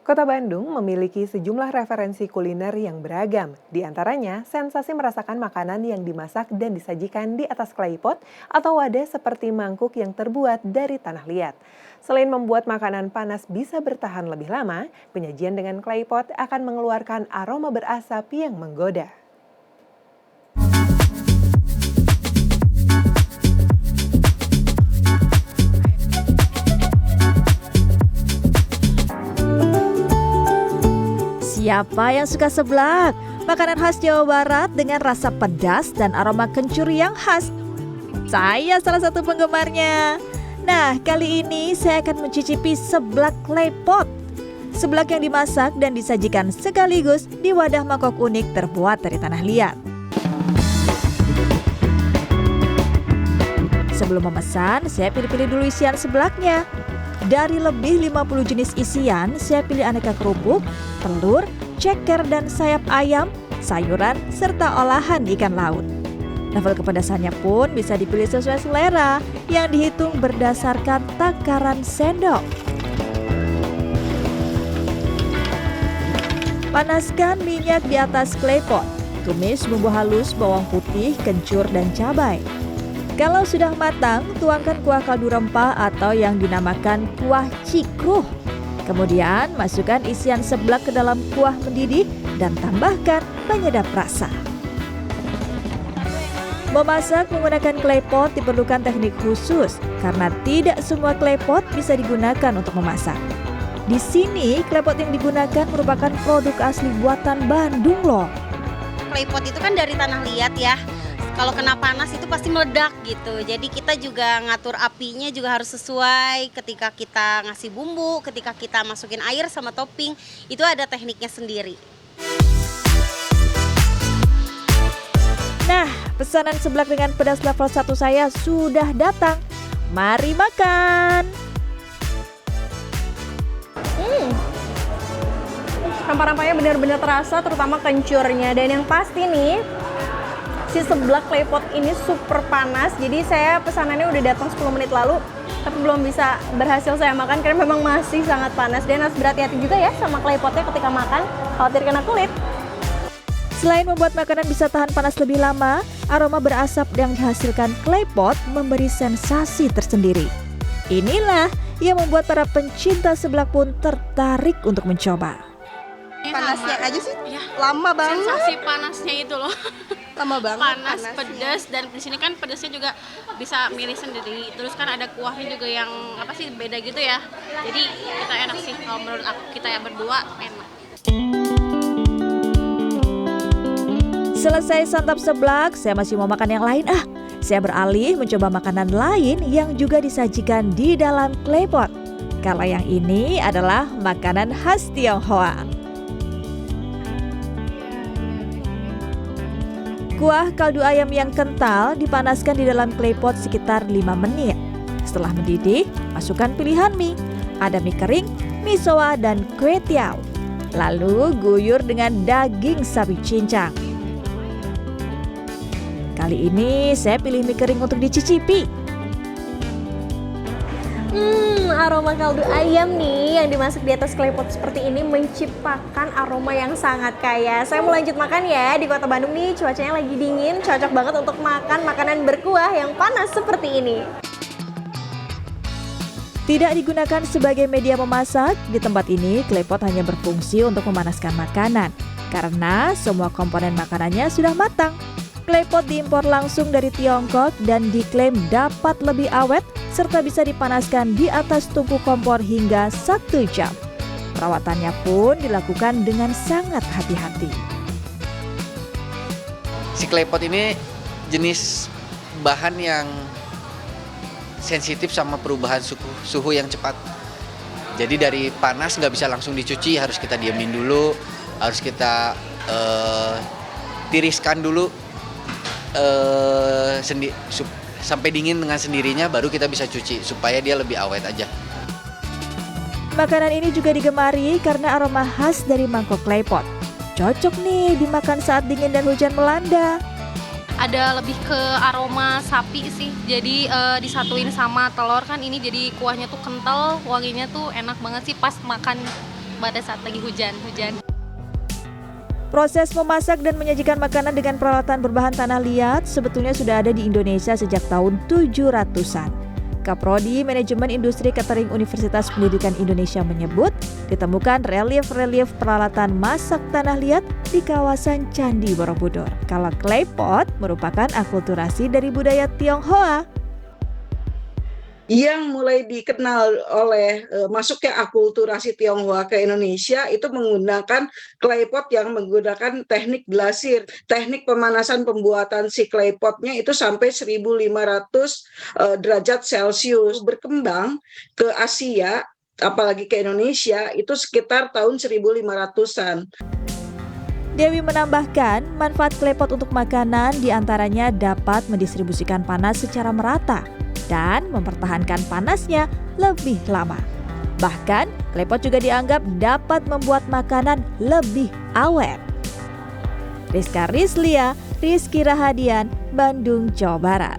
Kota Bandung memiliki sejumlah referensi kuliner yang beragam. Di antaranya, sensasi merasakan makanan yang dimasak dan disajikan di atas klepot atau wadah seperti mangkuk yang terbuat dari tanah liat. Selain membuat makanan panas bisa bertahan lebih lama, penyajian dengan klepot akan mengeluarkan aroma berasap yang menggoda. Siapa yang suka seblak? Makanan khas Jawa Barat dengan rasa pedas dan aroma kencur yang khas. Saya salah satu penggemarnya. Nah, kali ini saya akan mencicipi seblak klepot. Seblak yang dimasak dan disajikan sekaligus di wadah mangkok unik terbuat dari tanah liat. Sebelum memesan, saya pilih-pilih dulu isian seblaknya. Dari lebih 50 jenis isian, saya pilih aneka kerupuk, telur, ceker dan sayap ayam, sayuran, serta olahan ikan laut. Level kepedasannya pun bisa dipilih sesuai selera yang dihitung berdasarkan takaran sendok. Panaskan minyak di atas klepot. Tumis bumbu halus bawang putih, kencur, dan cabai. Kalau sudah matang, tuangkan kuah kaldu rempah atau yang dinamakan kuah cikruh. Kemudian, masukkan isian seblak ke dalam kuah mendidih dan tambahkan penyedap rasa. Memasak menggunakan klepot diperlukan teknik khusus karena tidak semua klepot bisa digunakan untuk memasak. Di sini, klepot yang digunakan merupakan produk asli buatan Bandung loh. Klepot itu kan dari tanah liat ya. Kalau kena panas itu pasti meledak gitu. Jadi kita juga ngatur apinya juga harus sesuai ketika kita ngasih bumbu, ketika kita masukin air sama topping, itu ada tekniknya sendiri. Nah, pesanan seblak dengan pedas level 1 saya sudah datang. Mari makan. Rempah-rempahnya benar-benar terasa, terutama kencurnya. Dan yang pasti nih, si seblak klepot ini super panas. Jadi saya pesanannya udah datang 10 menit lalu, tapi belum bisa berhasil saya makan karena memang masih sangat panas. Dan harus berhati-hati juga ya sama klepotnya ketika makan, khawatir kena kulit. Selain membuat makanan bisa tahan panas lebih lama, aroma berasap yang dihasilkan klepot memberi sensasi tersendiri. Inilah yang membuat para pencinta seblak pun tertarik untuk mencoba. Panasnya aja sih ya, lama banget. Sensasi panasnya itu loh. Lama banget Panas, panasnya. pedas, dan di sini kan pedasnya juga bisa milih sendiri. Terus kan ada kuahnya juga yang apa sih beda gitu ya. Jadi kita enak sih kalau menurut aku, kita yang berdua enak. Selesai santap seblak, saya masih mau makan yang lain. Saya beralih mencoba makanan lain yang juga disajikan di dalam klepot. Kalau yang ini adalah makanan khas Tionghoa. Kuah kaldu ayam yang kental dipanaskan di dalam klepot sekitar 5 menit. Setelah mendidih, masukkan pilihan mie. Ada mie kering, mie soa, dan kue tiao. Lalu guyur dengan daging sapi cincang. Kali ini saya pilih mie kering untuk dicicipi. Aroma kaldu ayam nih yang dimasak di atas klepot seperti ini menciptakan aroma yang sangat kaya. Saya mau lanjut makan ya. Di Kota Bandung nih cuacanya lagi dingin, cocok banget untuk makan makanan berkuah yang panas seperti ini. Tidak digunakan sebagai media memasak, di tempat ini klepot hanya berfungsi untuk memanaskan makanan. Karena semua komponen makanannya sudah matang. Klepot diimpor langsung dari Tiongkok dan diklaim dapat lebih awet serta bisa dipanaskan di atas tungku kompor hingga 1 jam. Perawatannya pun dilakukan dengan sangat hati-hati. Si klepot ini jenis bahan yang sensitif sama perubahan suhu yang cepat. Jadi dari panas nggak bisa langsung dicuci, harus kita diamin dulu, harus kita tiriskan dulu sampai dingin dengan sendirinya, baru kita bisa cuci supaya dia lebih awet aja. Makanan ini juga digemari karena aroma khas dari mangkok klepot. Cocok nih dimakan saat dingin dan hujan melanda. Ada lebih ke aroma sapi sih. Jadi disatuin sama telur kan, ini jadi kuahnya tuh kental, wanginya tuh enak banget sih pas makan pada saat lagi hujan. Proses memasak dan menyajikan makanan dengan peralatan berbahan tanah liat sebetulnya sudah ada di Indonesia sejak tahun 700-an. Kaprodi Manajemen Industri Catering Universitas Pendidikan Indonesia menyebut ditemukan relief-relief peralatan masak tanah liat di kawasan Candi Borobudur. Kalau clay pot merupakan akulturasi dari budaya Tionghoa. Yang mulai dikenal oleh masuknya akulturasi Tionghoa ke Indonesia itu menggunakan clay pot yang menggunakan teknik glasir. Teknik pemanasan pembuatan si clay potnya itu sampai 1.500 derajat Celcius. Berkembang ke Asia, apalagi ke Indonesia, itu sekitar tahun 1500-an. Dewi menambahkan, manfaat clay pot untuk makanan diantaranya dapat mendistribusikan panas secara merata dan mempertahankan panasnya lebih lama. Bahkan, clay pot juga dianggap dapat membuat makanan lebih awet. Rizka Rizlia, Rizky Rahadian, Bandung, Jawa Barat.